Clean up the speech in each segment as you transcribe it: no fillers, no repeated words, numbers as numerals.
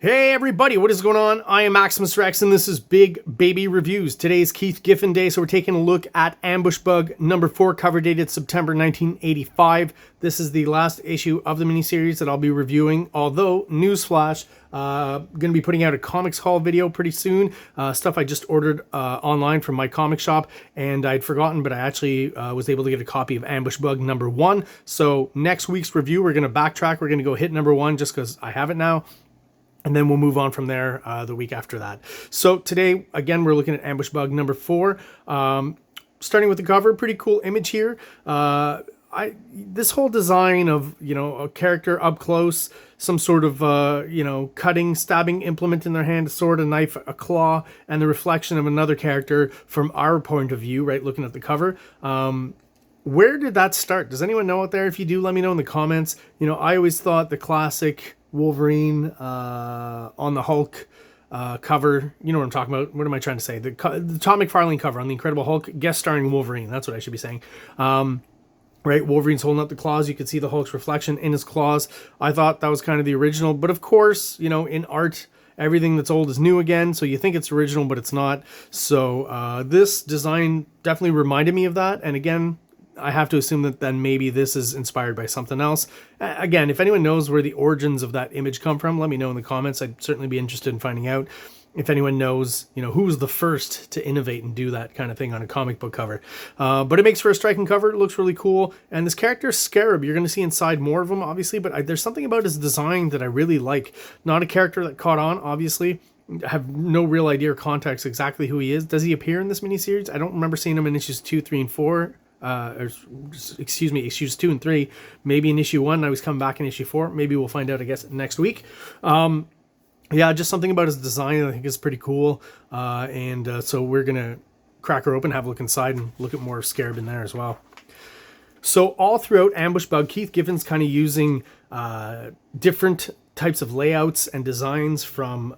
Hey everybody, what is going on? I am Maximus Rex and this is Big Baby Reviews. Today's Keith Giffen Day, so we're taking a look at Ambush Bug number 4, cover dated September 1985. This is the last issue of the miniseries that I'll be reviewing, although, newsflash, going to be putting out a comics haul video pretty soon. Stuff I just ordered online from my comic shop, and I'd forgotten, but I actually was able to get a copy of Ambush Bug number 1. So next week's review, we're going to backtrack. We're going to go hit number 1 just because I have it now. And then we'll move on from there the week after that. So today, again, we're looking at Ambush Bug number 4. Starting with the cover, pretty cool image here. This whole design of, a character up close, some sort of, cutting, stabbing implement in their hand, a sword, a knife, a claw, and the reflection of another character from our point of view, right, looking at the cover. Where did that start? Does anyone know out there? If you do, let me know in the comments. I always thought the classic Wolverine on the Hulk cover, you know what I'm talking about. What am I trying to say? The Todd McFarlane cover on the Incredible Hulk, guest starring Wolverine. That's what I should be saying. Right, Wolverine's holding up the claws. You could see the Hulk's reflection in his claws. I thought that was kind of the original, but of course, in art, everything that's old is new again, so you think it's original, but it's not. So this design definitely reminded me of that, and again, I have to assume that then maybe this is inspired by something else. Again, if anyone knows where the origins of that image come from, let me know in the comments. I'd certainly be interested in finding out. If anyone knows, who was the first to innovate and do that kind of thing on a comic book cover. But it makes for a striking cover. It looks really cool. And this character, Scarab, you're going to see inside more of him, obviously. But there's something about his design that I really like. Not a character that caught on, obviously. I have no real idea or context exactly who he is. Does he appear in this miniseries? I don't remember seeing him in issues 2, 3, and 4. Issues 2 and 3, maybe in issue 1. I was coming back in issue 4. Maybe we'll find out, I guess, next week. Yeah, just something about his design I think is pretty cool. So we're gonna crack her open, have a look inside, and look at more Scarab in there as well. So all throughout Ambush Bug, Keith Giffen's kind of using different types of layouts and designs from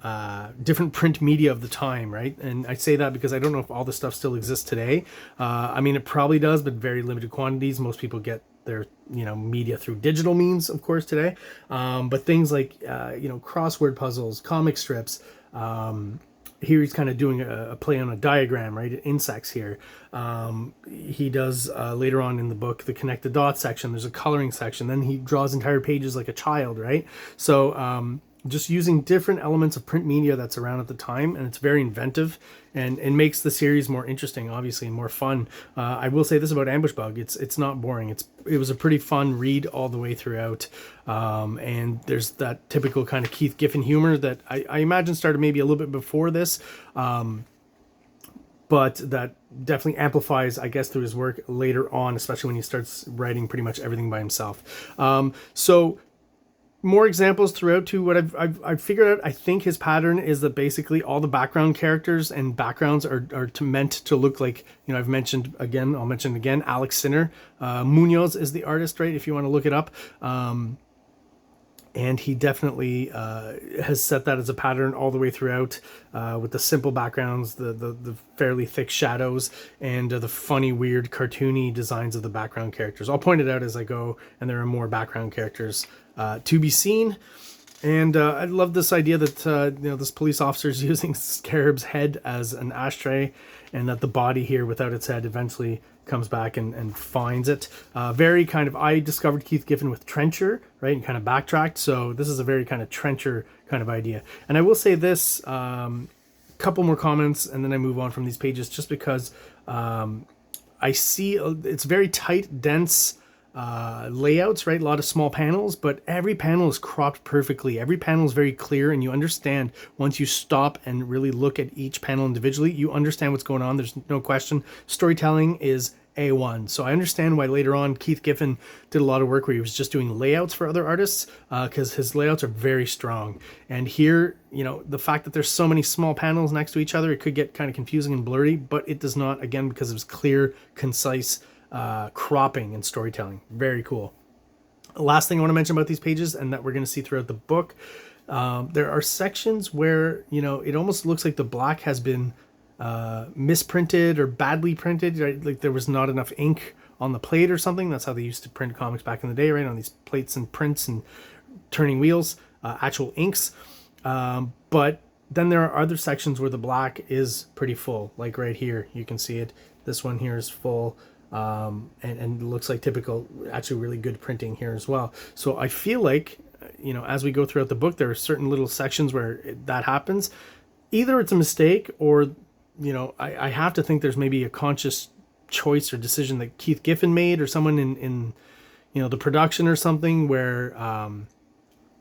different print media of the time, right? And I say that because I don't know if all this stuff still exists today. I mean, it probably does, but very limited quantities. Most people get their media through digital means, of course, today. But things like crossword puzzles, comic strips. Here he's kind of doing a play on a diagram, right? Insects here. He does later on in the book the connect the dots section. There's a coloring section. Then he draws entire pages like a child, right? So just using different elements of print media that's around at the time, and it's very inventive and makes the series more interesting, obviously, and more fun. I will say this about Ambush Bug: it's not boring. It was a pretty fun read all the way throughout, and there's that typical kind of Keith Giffen humor that I imagine started maybe a little bit before this, but that definitely amplifies, I guess, through his work later on, especially when he starts writing pretty much everything by himself. So more examples throughout too. What I've figured out, I think his pattern is that basically all the background characters and backgrounds are meant to look like, I've mentioned again, I'll mention again, Alex Sinner. Munoz is the artist, right? If you want to look it up. And he definitely has set that as a pattern all the way throughout, with the simple backgrounds, the fairly thick shadows, and the funny, weird, cartoony designs of the background characters. I'll point it out as I go, and there are more background characters to be seen. And I love this idea that this police officer is using Scarab's head as an ashtray, and that the body here without its head eventually comes back and finds it. Very kind of, I discovered Keith Giffen with Trencher, right, and kind of backtracked. So this is a very kind of Trencher kind of idea. And I will say this, couple more comments, and then I move on from these pages, just because I see it's very tight, dense layouts, right? A lot of small panels, but every panel is cropped perfectly. Every panel is very clear, and you understand once you stop and really look at each panel individually, you understand what's going on. There's no question. Storytelling is A1. So I understand why later on Keith Giffen did a lot of work where he was just doing layouts for other artists, because his layouts are very strong. And here, the fact that there's so many small panels next to each other, it could get kind of confusing and blurry, but it does not, again, because it was clear, concise cropping and storytelling. Very cool. Last thing I want to mention about these pages, and that we're going to see throughout the book, there are sections where it almost looks like the black has been misprinted or badly printed, right? Like there was not enough ink on the plate or something. That's how they used to print comics back in the day, right? On these plates and prints and turning wheels, actual inks. But then there are other sections where the black is pretty full, like right here. You can see it. This one here is full, and it looks like typical, actually really good printing here as well. So I feel like, you know, as we go throughout the book, there are certain little sections where that happens. Either it's a mistake or, you know, I have to think there's maybe a conscious choice or decision that Keith Giffen made, or someone in you know, the production or something, where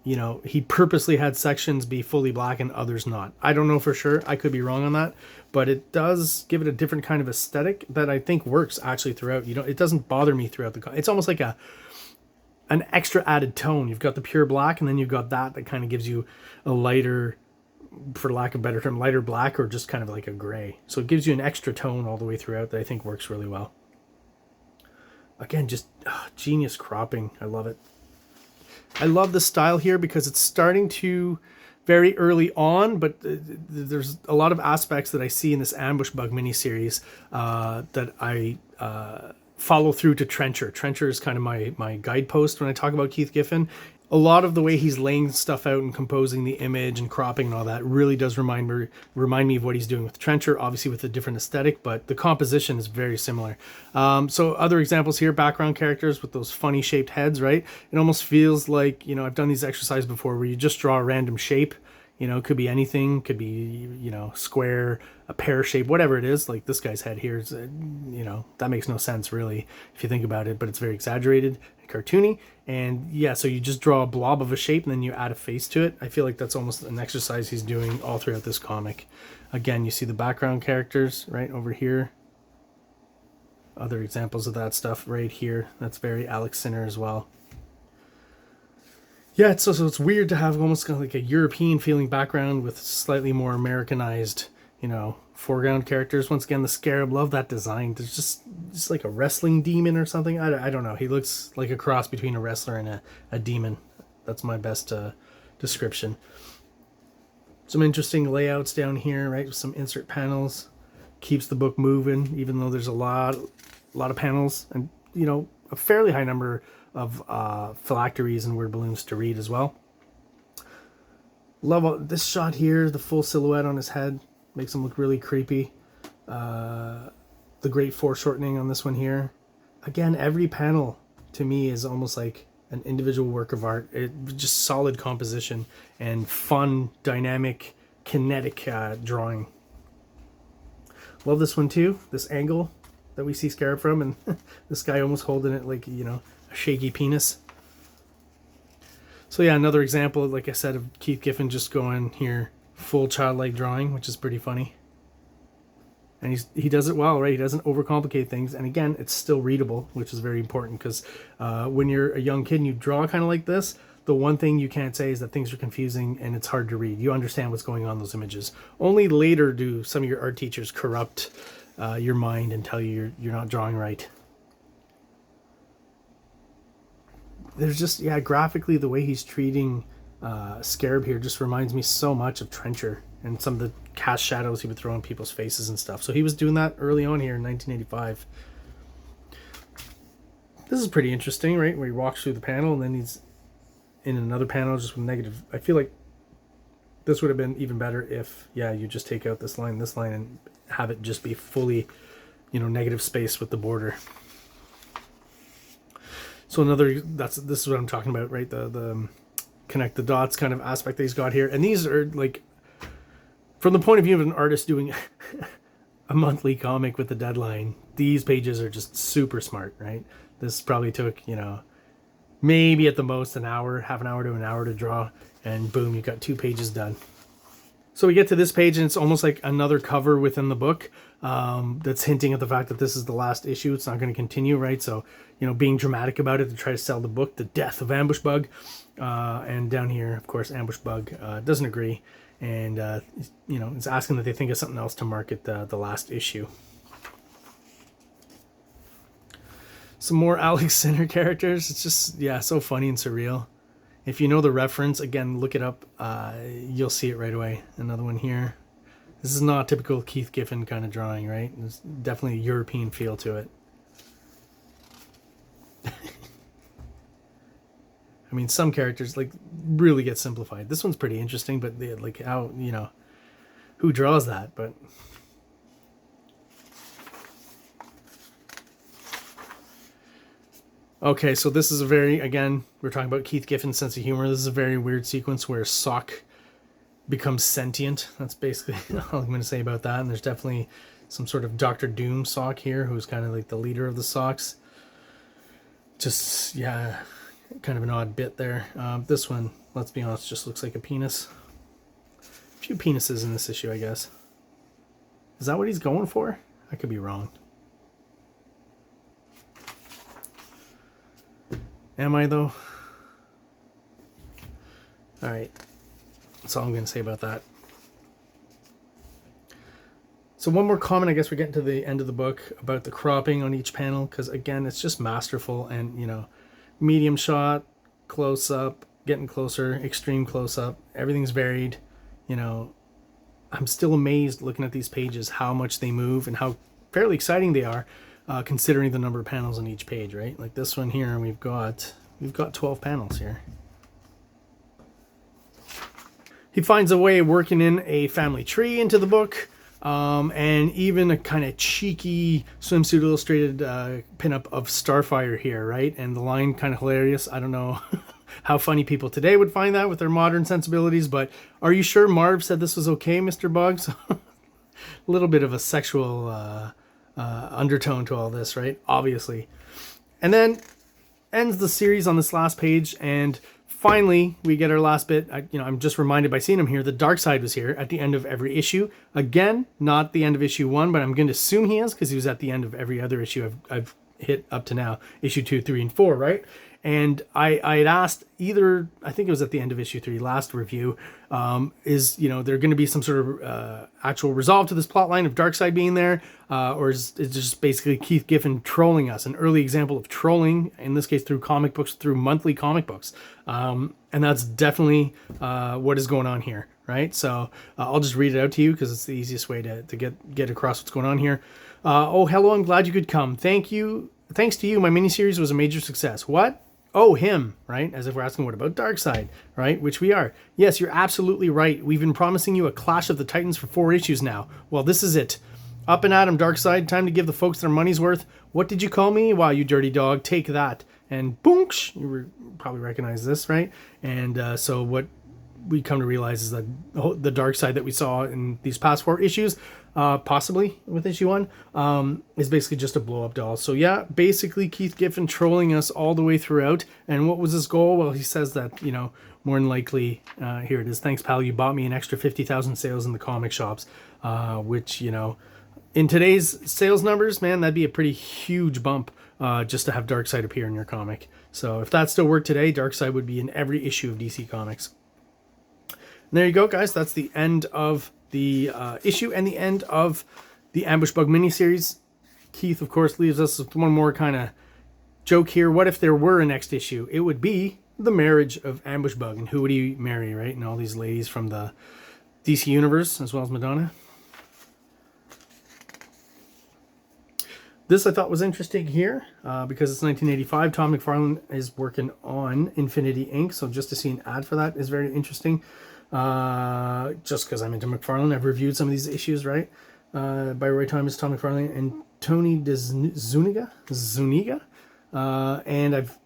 you know, he purposely had sections be fully black and others not. I don't know for sure. I could be wrong on that, but it does give it a different kind of aesthetic that I think works actually throughout. You know, it doesn't bother me throughout the. It's almost like an extra added tone. You've got the pure black, and then you've got that kind of gives you a lighter, for lack of a better term, lighter black, or just kind of like a gray. So it gives you an extra tone all the way throughout that I think works really well. Again, just genius cropping. I love it. I love the style here because it's starting to very early on, but there's a lot of aspects that I see in this Ambush Bug miniseries that I follow through to Trencher. Trencher is kind of my guidepost when I talk about Keith Giffen. A lot of the way he's laying stuff out and composing the image and cropping and all that really does remind me of what he's doing with Trencher, obviously with a different aesthetic, but the composition is very similar. So other examples here, background characters with those funny shaped heads, right? It almost feels like, you know, I've done these exercises before where you just draw a random shape. You know, it could be anything, could be, you know, square, a pear shape, whatever it is. Like this guy's head here is, you know, that makes no sense really if you think about it, but it's very exaggerated and cartoony. And yeah, so you just draw a blob of a shape and then you add a face to it. I feel like that's almost an exercise he's doing all throughout this comic. Again, you see the background characters right over here. Other examples of that stuff right here. That's very Alex Sinner as well. Yeah, so it's weird to have almost kind of like a European feeling background with slightly more Americanized, you know, foreground characters. Once again, the Scarab, love that design. There's just like a wrestling demon or something. I don't know. He looks like a cross between a wrestler and a demon. That's my best description. Some interesting layouts down here, right? With some insert panels. Keeps the book moving, even though there's a lot of panels and, you know, a fairly high number of phylacteries and word balloons to read as well. Love this shot here, the full silhouette on his head makes him look really creepy. The great foreshortening on this one here. Again, every panel to me is almost like an individual work of art. Just solid composition and fun, dynamic, kinetic drawing. Love this one too, this angle that we see Scarab from, and this guy almost holding it like, you know, a shaky penis. So yeah, another example, like I said, of Keith Giffen just going here full childlike drawing, which is pretty funny. And he does it well, right? He doesn't overcomplicate things, and again, it's still readable, which is very important, because when you're a young kid and you draw kind of like this, the one thing you can't say is that things are confusing and it's hard to read. You understand what's going on in those images. Only later do some of your art teachers corrupt your mind and tell you you're not drawing right. There's just, yeah, graphically the way he's treating Scarab here just reminds me so much of Trencher and some of the cast shadows he would throw on people's faces and stuff. So he was doing that early on here in 1985. This is pretty interesting, right? Where he walks through the panel and then he's in another panel just with negative. I feel like this would have been even better if, yeah, you just take out this line, and have it just be fully, you know, negative space with the border. So this is what I'm talking about, right? The connect the dots kind of aspect that he's got here. And these are like, from the point of view of an artist doing a monthly comic with a deadline, these pages are just super smart, right? This probably took, you know, maybe at the most an hour, half an hour to an hour to draw, and boom, you got 2 pages done. So we get to this page and it's almost like another cover within the book that's hinting at the fact that this is the last issue. It's not going to continue, right? So, you know, being dramatic about it to try to sell the book, The Death of Ambush Bug. And down here, of course, Ambush Bug doesn't agree. And, you know, it's asking that they think of something else to market the last issue. Some more Alex Sinner characters. It's just, yeah, so funny and surreal. If you know the reference, again, look it up. You'll see it right away. Another one here. This is not typical Keith Giffen kind of drawing, right? There's definitely a European feel to it. I mean, some characters like really get simplified. This one's pretty interesting, but like how, you know, who draws that? But okay, so this is a very, again, we're talking about Keith Giffen's sense of humor. This is a very weird sequence where Sock becomes sentient. That's basically all I'm going to say about that. And there's definitely some sort of Dr. Doom Sock here, who's kind of like the leader of the Socks. Just, yeah, kind of an odd bit there. This one, let's be honest, just looks like a penis. A few penises in this issue, I guess. Is that what he's going for? I could be wrong. Am I, though? All right. That's all I'm going to say about that. So one more comment, I guess we're getting to the end of the book, about the cropping on each panel, because again, it's just masterful. And, you know, medium shot, close up, getting closer, extreme close up, everything's varied. You know, I'm still amazed looking at these pages how much they move and how fairly exciting they are, considering the number of panels on each page, right? Like this one here, we've got 12 panels here. He finds a way of working in a family tree into the book, and even a kind of cheeky swimsuit illustrated pinup of Starfire here, right? And the line kind of hilarious. I don't know how funny people today would find that with their modern sensibilities, but are you sure Marv said this was okay, Mr. Buggs? A little bit of a sexual undertone to all this, right? Obviously. And then ends the series on this last page, and finally we get our last bit. I'm just reminded by seeing him here, the Darkseid was here at the end of every issue. Again, not the end of issue 1, but I'm going to assume he is, because he was at the end of every other issue I've hit up to now, issue 2, 3, and 4, right? And I had asked either, I think it was at the end of issue 3, last review, is, you know, there going to be some sort of actual resolve to this plot line of Darkseid being there, or is it just basically Keith Giffen trolling us? An early example of trolling, in this case through comic books, through monthly comic books. And that's definitely what is going on here, right? So I'll just read it out to you because it's the easiest way to get across what's going on here. Oh, hello, I'm glad you could come. Thanks to you, my miniseries was a major success. What? Oh, him, right? As if we're asking, what about Darkseid, right? Which we are. Yes, you're absolutely right. We've been promising you a Clash of the Titans for 4 issues now. Well, this is it. Up and at 'em, Darkseid. Time to give the folks their money's worth. What did you call me? Wow, you dirty dog. Take that. And boonks. You probably recognize this, right? And so what we come to realize is that the Darkseid that we saw in these past 4 issues, possibly with issue 1, is basically just a blow-up doll. So yeah, basically Keith Giffen trolling us all the way throughout. And what was his goal? Well, he says that, you know, more than likely, here it is. Thanks, pal. You bought me an extra 50,000 sales in the comic shops, which, you know, in today's sales numbers, man, that'd be a pretty huge bump, just to have Darkseid appear in your comic. So if that still worked today, Darkseid would be in every issue of DC Comics. And there you go, guys. That's the end of the issue and the end of the Ambush Bug miniseries. Keith, of course, leaves us with one more kind of joke here. What if there were a next issue? It would be the marriage of Ambush Bug. And who would he marry, right? And all these ladies from the DC Universe, as well as Madonna. This I thought was interesting here, because it's 1985. Tom McFarlane is working on Infinity Inc., so just to see an ad for that is very interesting. Just because I'm into McFarlane, I've reviewed some of these issues, right? By Roy Thomas, Tom McFarlane, and Tony Zuniga. And I've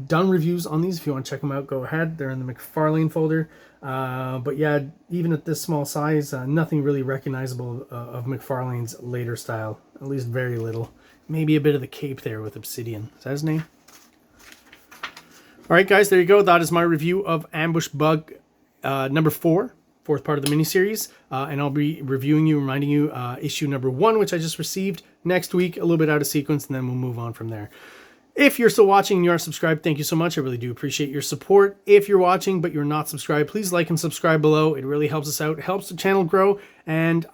done reviews on these. If you want to check them out, go ahead. They're in the McFarlane folder. But yeah, even at this small size, nothing really recognizable of McFarlane's later style. At least very little. Maybe a bit of the cape there with Obsidian. Is that his name? All right, guys, there you go. That is my review of Ambush Bug number 4, fourth part of the miniseries. And I'll be reminding you, issue number 1, which I just received next week, a little bit out of sequence, and then we'll move on from there. If you're still watching and you are subscribed, thank you so much. I really do appreciate your support. If you're watching but you're not subscribed, please like and subscribe below. It really helps us out. It helps the channel grow. And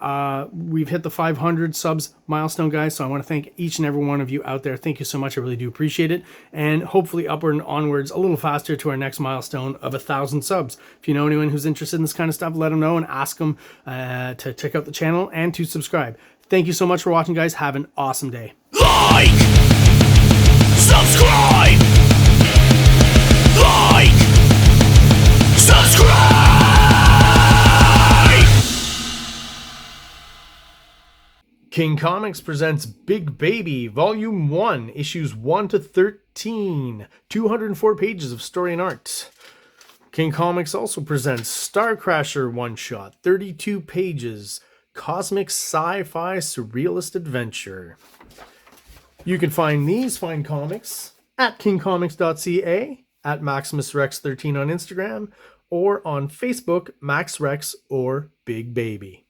we've hit the 500 subs milestone, guys. So I want to thank each and every one of you out there. Thank you so much. I really do appreciate it. And hopefully upward and onwards a little faster to our next milestone of 1,000 subs. If you know anyone who's interested in this kind of stuff, let them know and ask them to check out the channel and to subscribe. Thank you so much for watching, guys. Have an awesome day. Subscribe! Like! King Comics presents Big Baby, Volume 1, Issues 1 to 13, 204 pages of story and art. King Comics also presents Star Crasher one-shot, 32 pages, cosmic sci-fi surrealist adventure. You can find these fine comics at KINGCOMICS.CA, at MaximusRex13 on Instagram, or on Facebook, MaxRex or Big Baby.